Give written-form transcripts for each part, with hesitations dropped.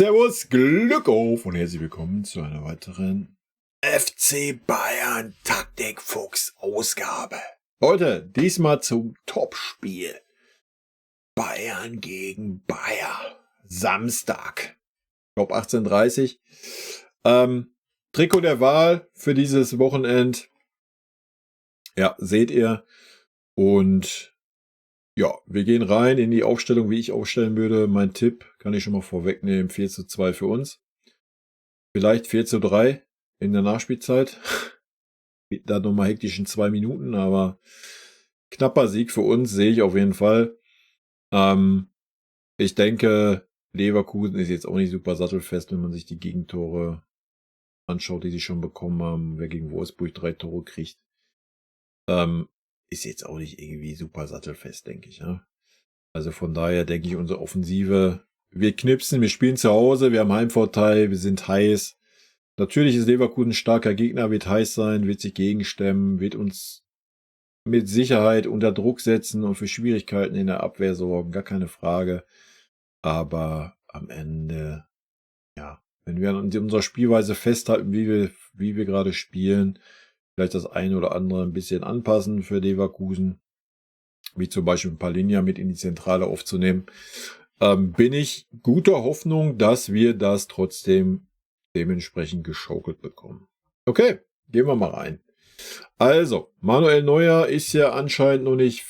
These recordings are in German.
Servus, Glück auf und herzlich willkommen zu einer weiteren FC Bayern Taktikfuchs Ausgabe. Heute diesmal zum Topspiel. Bayern gegen Bayer. Samstag. Ich glaube 18:30 Trikot der Wahl für dieses Wochenend. Ja, seht ihr. Und ja, wir gehen rein in die Aufstellung, wie ich aufstellen würde. Mein Tipp kann ich schon mal vorwegnehmen. 4:2 für uns. Vielleicht 4:3 in der Nachspielzeit. Da nochmal hektisch in 2 Minuten, aber knapper Sieg für uns, sehe ich auf jeden Fall. Ich denke, Leverkusen ist jetzt auch nicht super sattelfest, wenn man sich die Gegentore anschaut, die sie schon bekommen haben. Wer gegen Wolfsburg 3 Tore kriegt, ist jetzt auch nicht irgendwie super sattelfest, denke ich. Ja? Also von daher denke ich, unsere Offensive, wir knipsen, wir spielen zu Hause, wir haben Heimvorteil, wir sind heiß. Natürlich ist Leverkusen ein starker Gegner, wird heiß sein, wird sich gegenstemmen, wird uns mit Sicherheit unter Druck setzen und für Schwierigkeiten in der Abwehr sorgen, gar keine Frage. Aber am Ende, ja, wenn wir an unserer Spielweise festhalten, wie wir gerade spielen, vielleicht das eine oder andere ein bisschen anpassen für Leverkusen, wie zum Beispiel ein paar Linien mit in die Zentrale aufzunehmen, bin ich guter Hoffnung, dass wir das trotzdem dementsprechend geschaukelt bekommen. Okay, gehen wir mal rein. Also, Manuel Neuer ist ja anscheinend noch nicht,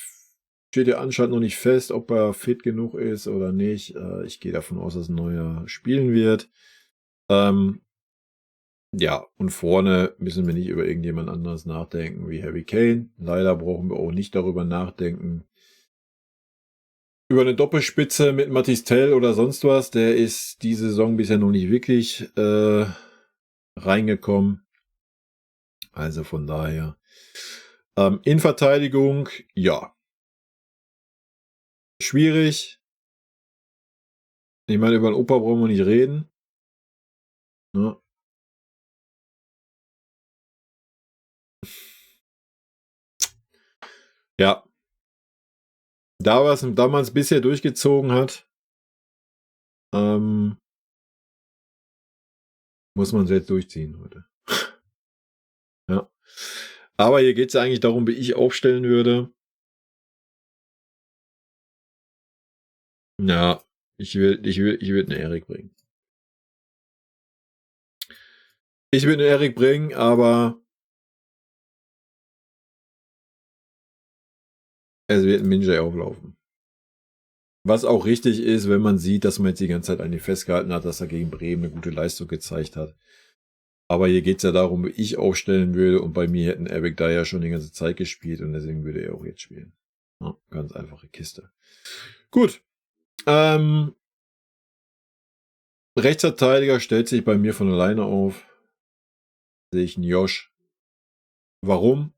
steht ja anscheinend noch nicht fest, ob er fit genug ist oder nicht. Ich gehe davon aus, dass Neuer spielen wird. Ja, und vorne müssen wir nicht über irgendjemand anderes nachdenken wie Harry Kane. Leider brauchen wir auch nicht darüber nachdenken, über eine Doppelspitze mit Mathys Tel oder sonst was. Der ist diese Saison bisher noch nicht wirklich reingekommen. Also von daher. In Verteidigung, ja. Schwierig. Ich meine, über den Opa brauchen wir nicht reden. Ne? Ja. Da man es bisher durchgezogen hat, muss man es jetzt durchziehen heute. Ja. Aber hier geht es ja eigentlich darum, wie ich aufstellen würde. Ja, ich will einen Erik bringen. Ich will einen Erik bringen, aber es wird ein Minjay auflaufen. Was auch richtig ist, wenn man sieht, dass man jetzt die ganze Zeit an ihm festgehalten hat, dass er gegen Bremen eine gute Leistung gezeigt hat. Aber hier geht es ja darum, wie ich aufstellen würde, und bei mir hätten Erik da ja schon die ganze Zeit gespielt und deswegen würde er auch jetzt spielen. Ja, ganz einfache Kiste. Gut. Rechtsverteidiger stellt sich bei mir von alleine auf. Sehe ich einen Josh. Warum?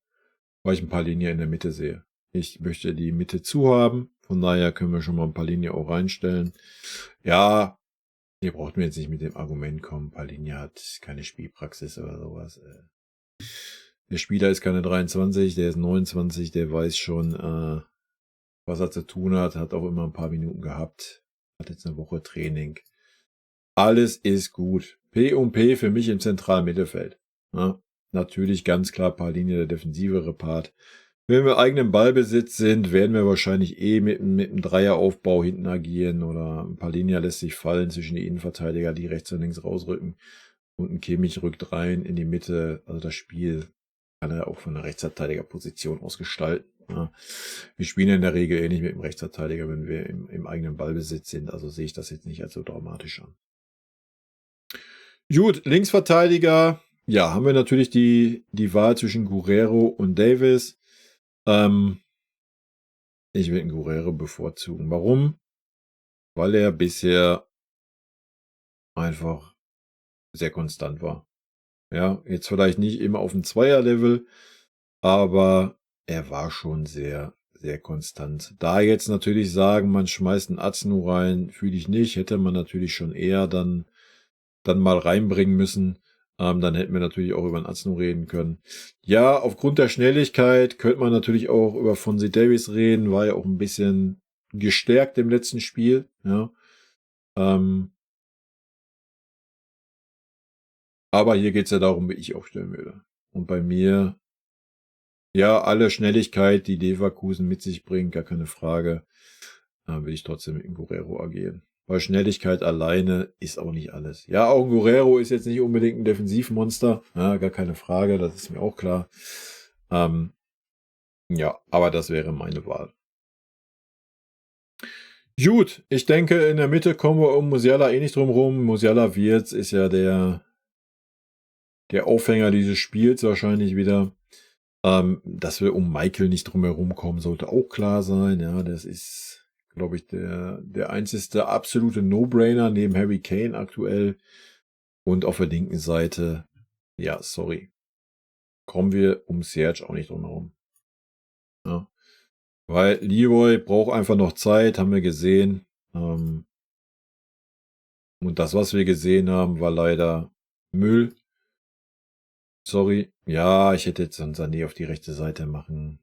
Weil ich ein paar Linien in der Mitte sehe. Ich möchte die Mitte zu haben. Von daher können wir schon mal ein paar Linien auch reinstellen. Ja, ihr braucht mir jetzt nicht mit dem Argument kommen, Palhinha hat keine Spielpraxis oder sowas. Der Spieler ist keine 23, der ist 29, der weiß schon, was er zu tun hat, hat auch immer ein paar Minuten gehabt, hat jetzt eine Woche Training. Alles ist gut. P und P für mich im zentralen Mittelfeld. Ja, natürlich ganz klar Palhinha der defensivere Part. Wenn wir eigenen Ballbesitz sind, werden wir wahrscheinlich mit einem Dreieraufbau hinten agieren, oder ein Palhinha lässt sich fallen zwischen die Innenverteidiger, die rechts und links rausrücken, und ein Kimmich rückt rein in die Mitte. Also das Spiel kann er auch von der Rechtsverteidigerposition aus gestalten. Ja. Wir spielen in der Regel nicht mit dem Rechtsverteidiger, wenn wir im eigenen Ballbesitz sind, also sehe ich das jetzt nicht als so dramatisch an. Gut, Linksverteidiger, ja, haben wir natürlich die Wahl zwischen Guerrero und Davis. Ich will einen Guerrero bevorzugen. Warum? Weil er bisher einfach sehr konstant war. Ja, jetzt vielleicht nicht immer auf dem Zweier-Level, aber er war schon sehr, sehr konstant. Da jetzt natürlich sagen, man schmeißt einen Aznu rein, fühle ich nicht. Hätte man natürlich schon eher dann mal reinbringen müssen. Dann hätten wir natürlich auch über einen Aznu reden können. Ja, aufgrund der Schnelligkeit könnte man natürlich auch über Fonzie Davies reden. War ja auch ein bisschen gestärkt im letzten Spiel. Ja. Aber hier geht es ja darum, wie ich aufstellen würde. Und bei mir, ja, alle Schnelligkeit, die Leverkusen mit sich bringt, gar keine Frage, will ich trotzdem mit Guerrero agieren. Weil Schnelligkeit alleine ist auch nicht alles. Ja, auch Guerrero ist jetzt nicht unbedingt ein Defensivmonster, ja, gar keine Frage, das ist mir auch klar. Ja, aber das wäre meine Wahl. Gut, ich denke, in der Mitte kommen wir um Musiala eh nicht drum rum. Musiala Wirtz ist ja der Aufhänger dieses Spiels wahrscheinlich wieder. Dass wir um Michael nicht drum herum kommen, sollte auch klar sein. Ja, das ist, glaube ich, der einzigste absolute No-Brainer neben Harry Kane aktuell. Und auf der linken Seite, ja, sorry, kommen wir um Serge auch nicht drum herum. Ja. Weil Leroy braucht einfach noch Zeit, haben wir gesehen. Und das, was wir gesehen haben, war leider Müll. Sorry. Ja, ich hätte jetzt einen Sané auf die rechte Seite machen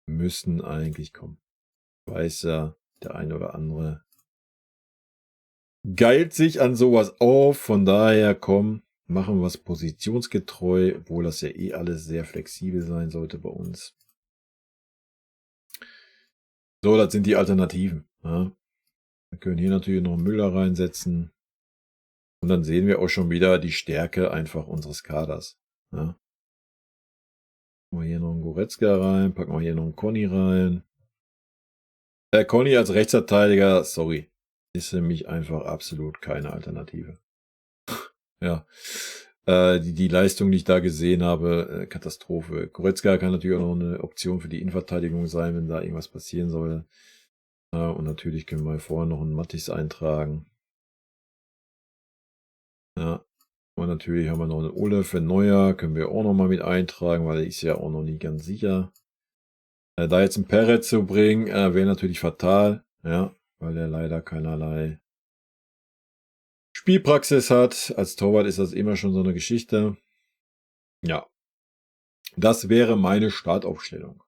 müssen eigentlich. Komm. Weiß ja, der eine oder andere geilt sich an sowas auf. Von daher, komm, machen wir es positionsgetreu, obwohl das ja eh alles sehr flexibel sein sollte bei uns. So, das sind die Alternativen. Ja. Wir können hier natürlich noch Müller reinsetzen. Und dann sehen wir auch schon wieder die Stärke einfach unseres Kaders. Ja. Packen wir hier noch einen Goretzka rein, packen wir hier noch einen Conny rein. Conny als Rechtsverteidiger, sorry, ist für mich einfach absolut keine Alternative. Ja. Die Leistung, die ich da gesehen habe, Katastrophe. Goretzka kann natürlich auch noch eine Option für die Innenverteidigung sein, wenn da irgendwas passieren soll. Und natürlich können wir vorher noch einen Mattis eintragen. Ja. Und natürlich haben wir noch einen Ole für Neuer, können wir auch noch mal mit eintragen, weil der ist ja auch noch nie ganz sicher. Da jetzt einen Perez zu bringen, wäre natürlich fatal, ja, weil er leider keinerlei Spielpraxis hat. Als Torwart ist das immer schon so eine Geschichte. Ja, das wäre meine Startaufstellung.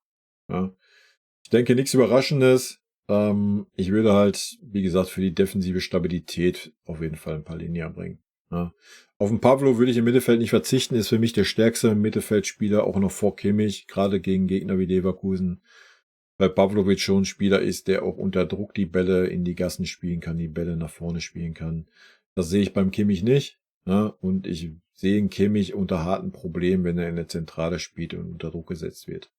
Ja. Ich denke, nichts Überraschendes. Ich würde halt, wie gesagt, für die defensive Stabilität auf jeden Fall ein paar Linien bringen. Ja. Auf den Pavlo würde ich im Mittelfeld nicht verzichten, ist für mich der stärkste Mittelfeldspieler, auch noch vor Kimmich, gerade gegen Gegner wie Leverkusen. Weil Pavlovic schon ein Spieler ist, der auch unter Druck die Bälle in die Gassen spielen kann, die Bälle nach vorne spielen kann. Das sehe ich beim Kimmich nicht. Ja, und ich sehe einen Kimmich unter harten Problemen, wenn er in der Zentrale spielt und unter Druck gesetzt wird.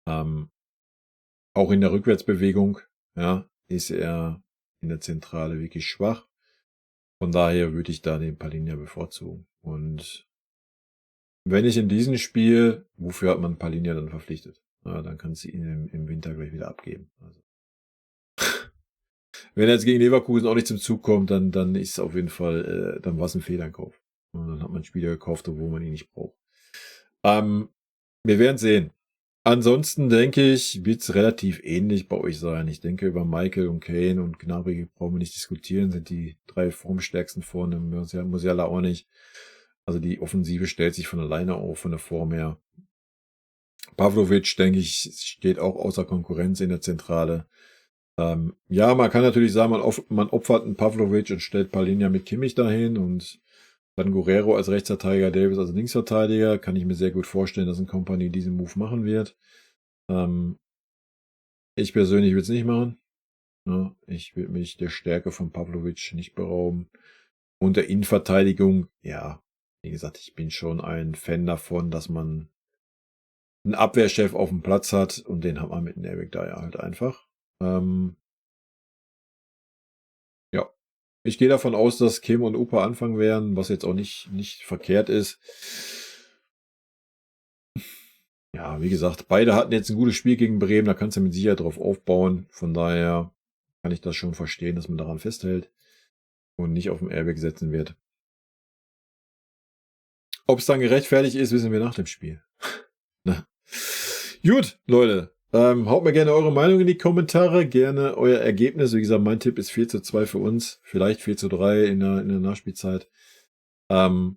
Auch in der Rückwärtsbewegung, ja, ist er in der Zentrale wirklich schwach. Von daher würde ich da den Palhinha bevorzugen. Und wenn ich in diesem Spiel, wofür hat man Palhinha dann verpflichtet? Ja, dann kannst du ihn im Winter gleich wieder abgeben. Also. Wenn er jetzt gegen Leverkusen auch nicht zum Zug kommt, dann ist es auf jeden Fall, dann war es ein Fehleinkauf. Und dann hat man einen Spieler gekauft, obwohl man ihn nicht braucht. Wir werden sehen. Ansonsten denke ich, wird es relativ ähnlich bei euch sein. Ich denke, über Michael und Kane und Gnabry brauchen wir nicht diskutieren, sind die drei formstärksten vorne, Musiala auch nicht. Also die Offensive stellt sich von alleine auf, von der Form her. Pavlovic, denke ich, steht auch außer Konkurrenz in der Zentrale. Ja, man kann natürlich sagen, man opfert einen Pavlovic und stellt Palhinha mit Kimmich dahin und dann Guerrero als Rechtsverteidiger, Davis als Linksverteidiger. Kann ich mir sehr gut vorstellen, dass ein Company diesen Move machen wird. Ich persönlich würde es nicht machen. Ja, ich würde mich der Stärke von Pavlovic nicht berauben. Und der Innenverteidigung, ja, wie gesagt, ich bin schon ein Fan davon, dass man einen Abwehrchef auf dem Platz hat und den hat man mit Nervig da ja halt einfach. Ja, ich gehe davon aus, dass Kim und Upa anfangen werden, was jetzt auch nicht verkehrt ist. Ja, wie gesagt, beide hatten jetzt ein gutes Spiel gegen Bremen, da kannst du mit Sicherheit drauf aufbauen. Von daher kann ich das schon verstehen, dass man daran festhält und nicht auf den Airbag setzen wird. Ob es dann gerechtfertigt ist, wissen wir nach dem Spiel. Gut, Leute. Haut mir gerne eure Meinung in die Kommentare. Gerne euer Ergebnis. Wie gesagt, mein Tipp ist 4:2 für uns. Vielleicht 4:3 in der Nachspielzeit. Wer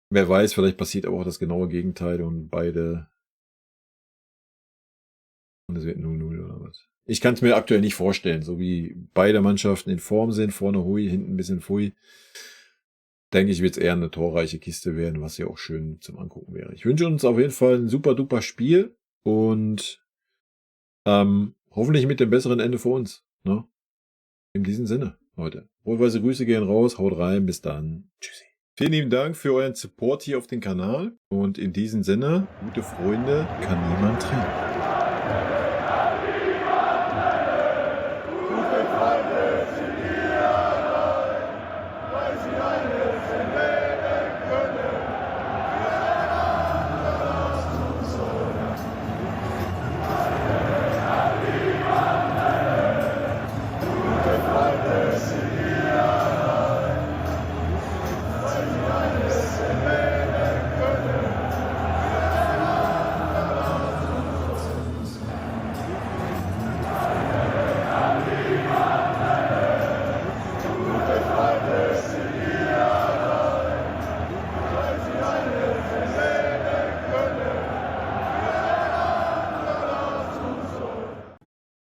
weiß, vielleicht passiert aber auch das genaue Gegenteil und beide. Und es wird 0:0 oder was. Ich kann es mir aktuell nicht vorstellen, so wie beide Mannschaften in Form sind. Vorne hui, hinten ein bisschen pfui. denke ich, wird es eher eine torreiche Kiste werden, was ja auch schön zum Angucken wäre. Ich wünsche uns auf jeden Fall ein super duper Spiel und hoffentlich mit dem besseren Ende für uns. Ne? In diesem Sinne, Leute. Wohlweise Grüße gehen raus, haut rein, bis dann. Tschüssi. Vielen lieben Dank für euren Support hier auf dem Kanal und in diesem Sinne, gute Freunde kann niemand trennen.